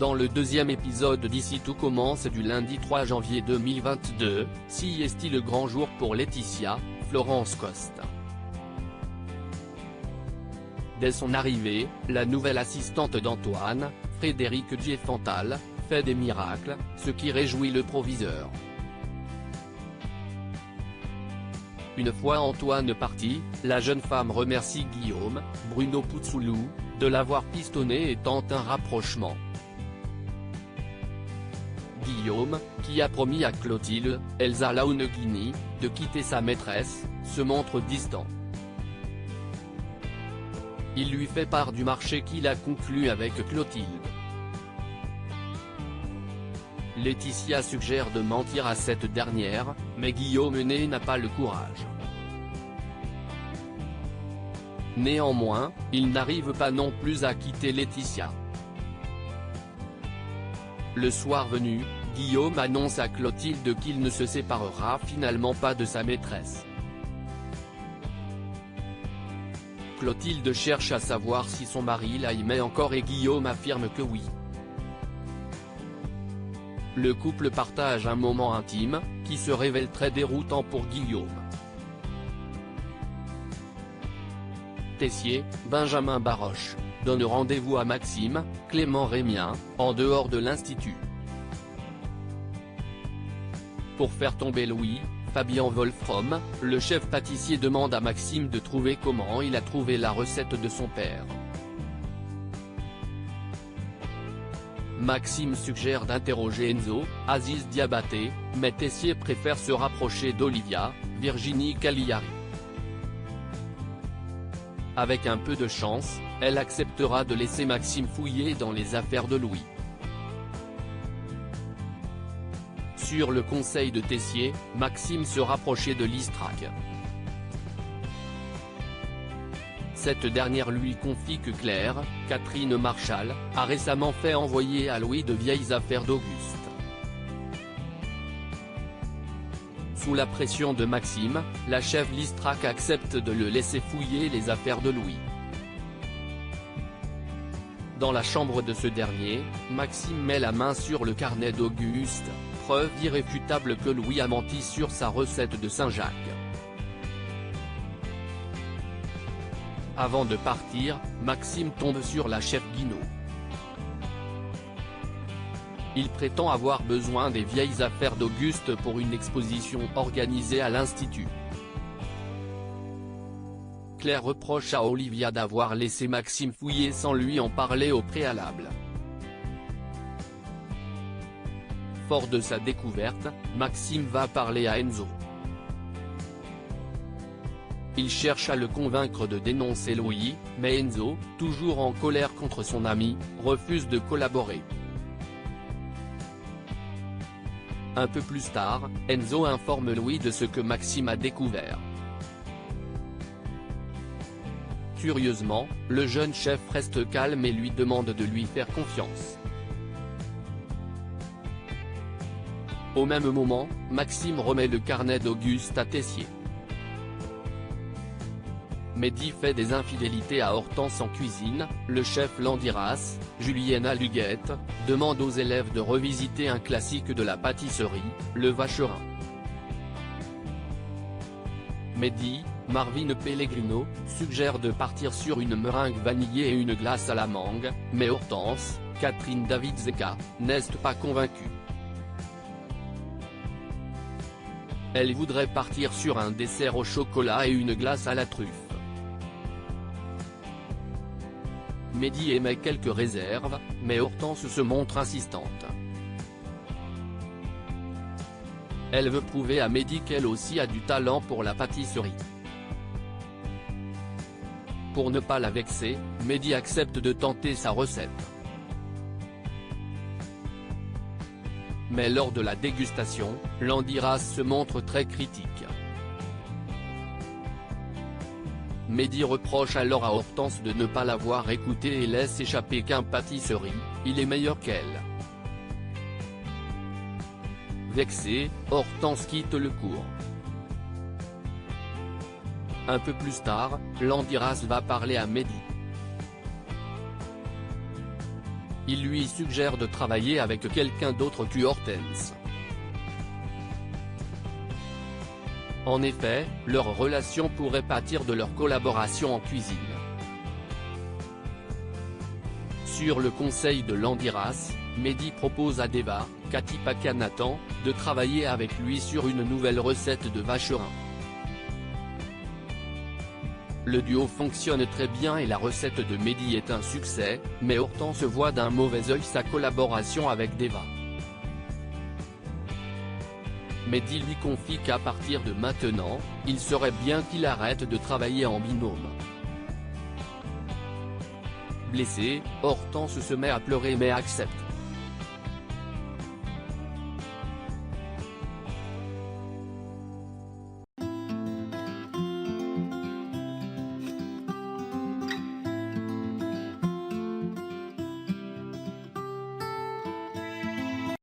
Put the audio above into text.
Dans le deuxième épisode d'Ici tout commence du lundi 3 janvier 2022, si est-il le grand jour pour Laetitia, Florence Coste. Dès son arrivée, la nouvelle assistante d'Antoine, Frédérique Diefenthal, fait des miracles, ce qui réjouit le proviseur. Une fois Antoine parti, la jeune femme remercie Guillaume, Bruno Puzzolou, de l'avoir pistonné et tente un rapprochement. Guillaume, qui a promis à Clotilde, Elsa Launeghini, de quitter sa maîtresse, se montre distant. Il lui fait part du marché qu'il a conclu avec Clotilde. Laetitia suggère de mentir à cette dernière, mais Guillaume n'a pas le courage. Néanmoins, il n'arrive pas non plus à quitter Laetitia. Le soir venu, Guillaume annonce à Clotilde qu'il ne se séparera finalement pas de sa maîtresse. Clotilde cherche à savoir si son mari l'aimait encore et Guillaume affirme que oui. Le couple partage un moment intime, qui se révèle très déroutant pour Guillaume. Tessier, Benjamin Baroche, donne rendez-vous à Maxime, Clément Rémien, en dehors de l'Institut. Pour faire tomber Louis, Fabien Wolfrom, le chef pâtissier demande à Maxime de trouver comment il a trouvé la recette de son père. Maxime suggère d'interroger Enzo, Aziz Diabaté, mais Tessier préfère se rapprocher d'Olivia, Virginie Cagliari. Avec un peu de chance, elle acceptera de laisser Maxime fouiller dans les affaires de Louis. Sur le conseil de Tessier, Maxime se rapprochait de Listrac. Cette dernière lui confie que Claire, Catherine Marchal, a récemment fait envoyer à Louis de vieilles affaires d'Auguste. Sous la pression de Maxime, la chef Listrac accepte de le laisser fouiller les affaires de Louis. Dans la chambre de ce dernier, Maxime met la main sur le carnet d'Auguste, preuve irréfutable que Louis a menti sur sa recette de Saint-Jacques. Avant de partir, Maxime tombe sur la chef Guinaud. Il prétend avoir besoin des vieilles affaires d'Auguste pour une exposition organisée à l'Institut. Claire reproche à Olivia d'avoir laissé Maxime fouiller sans lui en parler au préalable. Fort de sa découverte, Maxime va parler à Enzo. Il cherche à le convaincre de dénoncer Louis, mais Enzo, toujours en colère contre son ami, refuse de collaborer. Un peu plus tard, Enzo informe Louis de ce que Maxime a découvert. Curieusement, le jeune chef reste calme et lui demande de lui faire confiance. Au même moment, Maxime remet le carnet d'Auguste à Tessier. Mehdi fait des infidélités à Hortense en cuisine, le chef Landiras, Juliana Luguette, demande aux élèves de revisiter un classique de la pâtisserie, le Vacherin. Mehdi, Marvin Pellegrino, suggère de partir sur une meringue vanillée et une glace à la mangue, mais Hortense, Catherine Davidzeka, n'est pas convaincue. Elle voudrait partir sur un dessert au chocolat et une glace à la truffe. Mehdi émet quelques réserves, mais Hortense se montre insistante. Elle veut prouver à Mehdi qu'elle aussi a du talent pour la pâtisserie. Pour ne pas la vexer, Mehdi accepte de tenter sa recette. Mais lors de la dégustation, Landiras se montre très critique. Mehdi reproche alors à Hortense de ne pas l'avoir écouté et laisse échapper qu'un pâtisserie, il est meilleur qu'elle. Vexée, Hortense quitte le cours. Un peu plus tard, Landiras va parler à Mehdi. il lui suggère de travailler avec quelqu'un d'autre que Hortense. En effet, leur relation pourrait pâtir de leur collaboration en cuisine. Sur le conseil de Landiras, Mehdi propose à Deva, Cathy Paquet-Nathan, de travailler avec lui sur une nouvelle recette de vacherin. Le duo fonctionne très bien et la recette de Mehdi est un succès, mais Hortense voit d'un mauvais œil sa collaboration avec Deva. Mehdi lui confie qu'à partir de maintenant, il serait bien qu'il arrête de travailler en binôme. Blessée, Hortense se met à pleurer mais accepte.